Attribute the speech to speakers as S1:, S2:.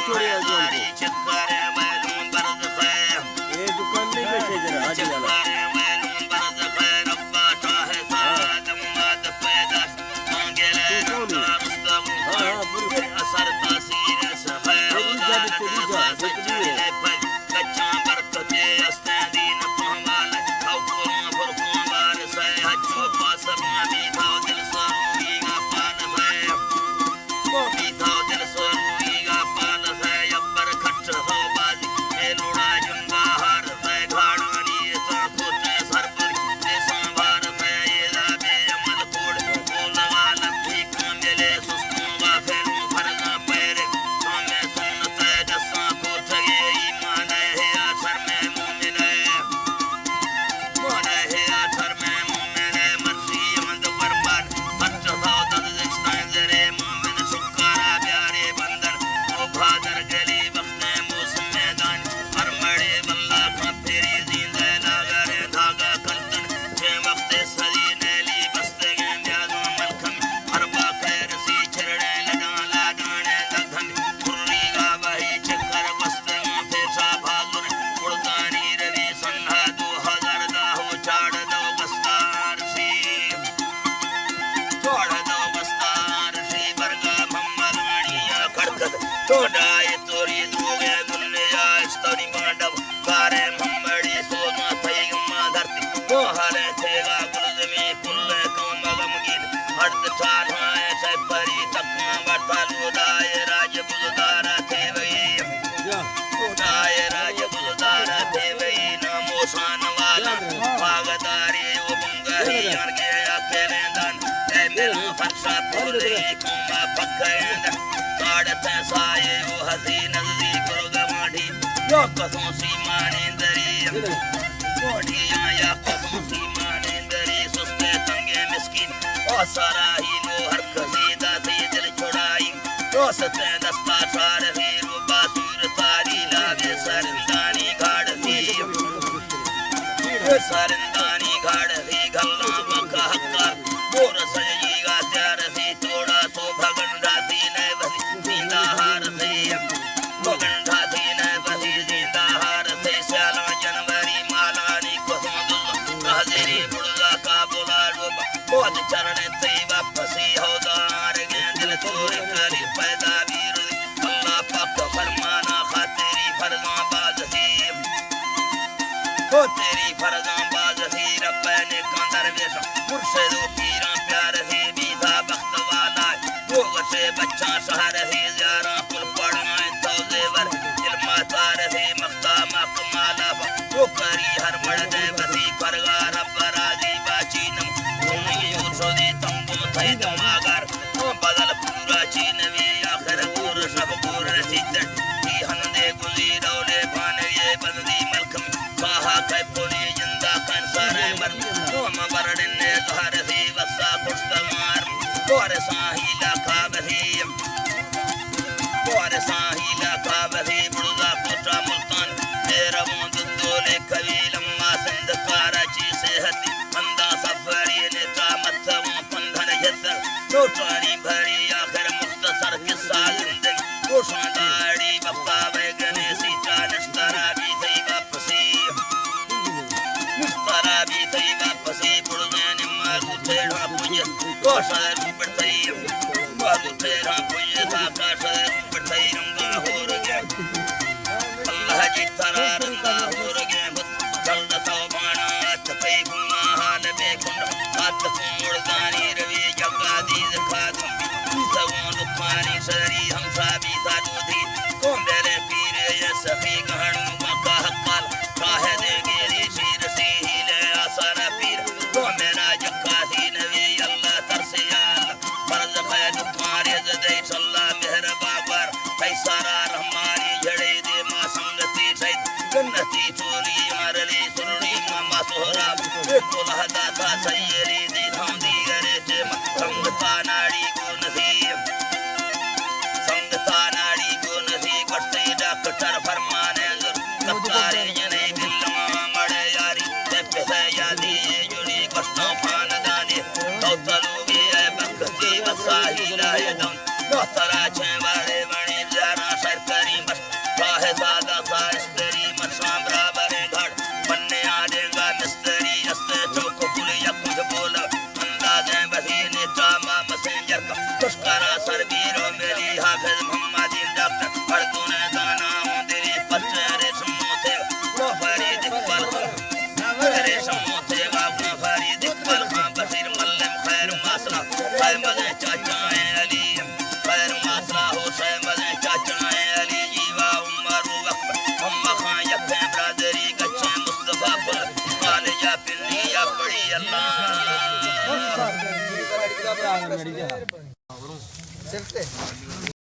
S1: छोड़े आज
S2: सारी चक्कर मैलूम बरद खैर
S1: ये दुकान नहीं बैठे जरा आज वाला
S2: चक्कर मैलूम बरद खैर रब्बा चाहे सादम मद पैदा मांगे ले रुस्तम
S1: बुर
S2: असर तासीर सखैर उदालत सच्चाई पर कच्चा बरकते अस्तादीन पहवाल खौफुन फरकुन बार से हज्जो पासर नबी था दिल सरूईगा पान है नबी था दिल सरूईगा पान है अब्बर खट हो बाजी ए लोड़ा जुंगा हार है घाड़ानी सा खोते सरबर से संभार है ये लाबे अमल कोड बोलवा लभी कामिले सुस्तों वा फेलूं फरजा पैरे सामे सुन्नत जसा कोठगे ईमान है असर में मोमिन है आठर में मोमिन है मर्जी मंद बरबाद बच्च साउद दस्तान जरे मोमिन सुकारा प्यारे बंदर ओ भादर गली बख्ने मौसम मैदान हर मड़े बल्ला का फेरी जिंदा लागर धागा कंतन छे वक्त सदी नैली बस्ते गए ब्यादों मलखम हर बाखैर सी चरड़े लगा लाडाने दधन कुर्री गा वही चक्कर बस्ते फेसा भाजुर उड़दानी रवि संहा 2000 दा हो चाड़ दो बस्तार सी छोड़ दो बस्तार सी बरगा मोहम्मद वाणिया खड़खड़ तोड़ाए तोरी दोगे दुनिया स्टोरी मांडव कारे मोहम्मदी सोना थई गम्मा धरती तो हाले थेगा गुलजमी कुल्ले कौम गमगीन हट ठान है से परी तकमा बटालू दाए राज बुलदारा थे वही उठाए राज बुलदारा थे वही नामो शान वाला भागदारी वो बंगरी यार के अकेले दान ए मेरा फरसा पुले कोमा पक्केंद काड़ते साये वो हसीन नजरी गुरगमाठी यो कसों सी मानेंदरी कोठियां या कसों सी मानेंदरी सुस्ते तंगे मिस्किन ओ सारा ही लो हर कसीदा से दिल छुड़ाई दोस्ते दस्ता सार ही रूबा सूर तारी लागे सरदानी घाड़ सी सरदानी घाड़ सी गल्ला मक्का हक्का बोर सजीगा त्यार सी तोड़ा तो भगंडा सी ने बसी जिंदा हार सी भगंडा सी ने बसी जिंदा हार सी साला जनवरी मालानी कसम दुल्ला हाजिरी बुढ़ा का बुला डूबा बहुत चरणे ती वापसी होदार के दिल चोरी करी पैदा वीर अल्लाह पाक फरमाना खातेरी फरजा बाज सी तेरी फरजा बाज सी रब ने कांदर वेश मुर्शिदो पीरा प्यार ही बीधा बख्त वाला योग से बच्चा शहर ही यारा कुल पढ़ाए तो जेवर इल्म तार ही मख्ताम कमाला वो करी हर मर्दे बसी फरगा रब राजी बाची नम उन्हीं यूसुदी तंबू थे दमागर बदल पूरा चीनवी आखिर गुर सब गुर रसीदन की हंदे गुली दौले भान ये बंदी मलकम साहा के पुली जिंदा कन सारे मर तुम बरड़न ने जहर ही वसा कुस्तमार और साहिला का बही बुढ़ा कोटा मुल्तान तेरा मोद दोले कबील अम्मा सिंध कराची सेहत अंदा सफरी ने तामत वो पंधन यसर छोटानी भरी आखिर मुख्तसर किस्सा जिंदगी कोशादाड़ी बप्पा बैगने सीता नश्तरा भी थई वापसी बुढ़ने ने मारू तेरा पुज कोशर ऊपर थई मारू तेरा पुज साका सर ऊपर थई रंगा हो गया अल्लाह जी तारा रंगा हो गया चल तो बाणा तपई गुना हाल बेकुंड हाथ मुर्दानी रवि जगादी खादम सबों लुखानी सरी हमसा भी साधुदी को मेरे पीरे ये सखी गहणु मका हक्काल काहे देगे ऋषि रसी हिले आसारा पीर को मेरा जक्कासी नबी अल्लाह तरसियाल फर्ज खैर तुम्हारे जदे सल्ला मेहरबा पर पैसारा रहमानी जड़े दे मा संगति सहित जन्नती चोरी मरली सुरनी मामा सोहरा कुल हदा था सयरी दी धांदी गरे जे संगता नाड़ी को नसीब संगता नाड़ी को नसीब करते डॉक्टर फरमाने तकारे जने दिलमा मड़े यारी ते पे यादी जुड़ी कष्टो फान दाने तो तलुगे बखती वसाही लायदम दोतरा छे वाले बने जरा सरकारी सरबीरो मेरी हाफिज मोहम्मद डॉक्टर फरदून दाना तेरी पचरे समोते वो फरीद इकबाल तेरे समोते बाबू फरीद इकबाल खान बशीर मल्लम खैर मासला अहमद चाचा अली खैर मासला हुसैन चाचा अली जीवा उमर वक्त अम्मा खान यफे ब्रदरी गच्चे मुस्तफा पुल कालिया पिन्निया बड़ी अल्लाह